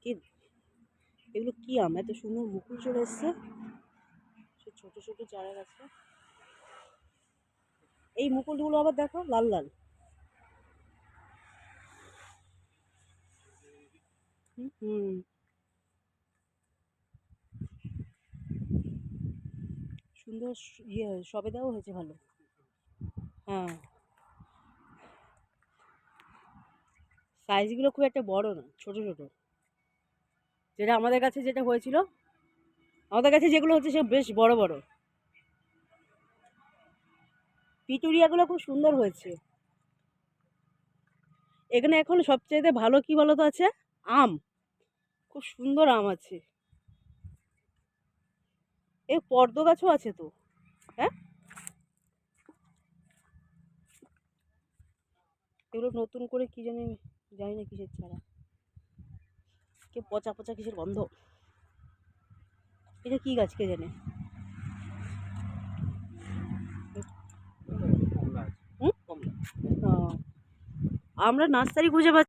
এগুলো কি আম, এত সুন্দর মুকুল চলে এসছে। ছোট ছোট চারা গাছে এই মুকুলগুলো আবার দেখো লাল লাল। হুম, সুন্দর ইয়ে সবেদাও হয়েছে ভালো। হ্যাঁ, সাইজগুলো খুব একটা বড় না, ছোট ছোট। যেটা আমাদের কাছে যেটা হয়েছিল, আমাদের কাছে যেগুলো হচ্ছে সে বেশ বড় বড়। পিটুরিয়াগুলো খুব সুন্দর হয়েছে। এখানে এখন সবচাইতে ভালো কি বলতো আছে? আম। খুব সুন্দর আম আছে। এই পদ্ম গাছও আছে তো। হ্যাঁ, এগুলো নতুন করে কি জানি, জানি না কিসের চারা। কে পচা পচা কিসের গন্ধ। এটা কি গাছ কে জানে। হুম? আমরা নার্সারি খুঁজে পাচ্ছি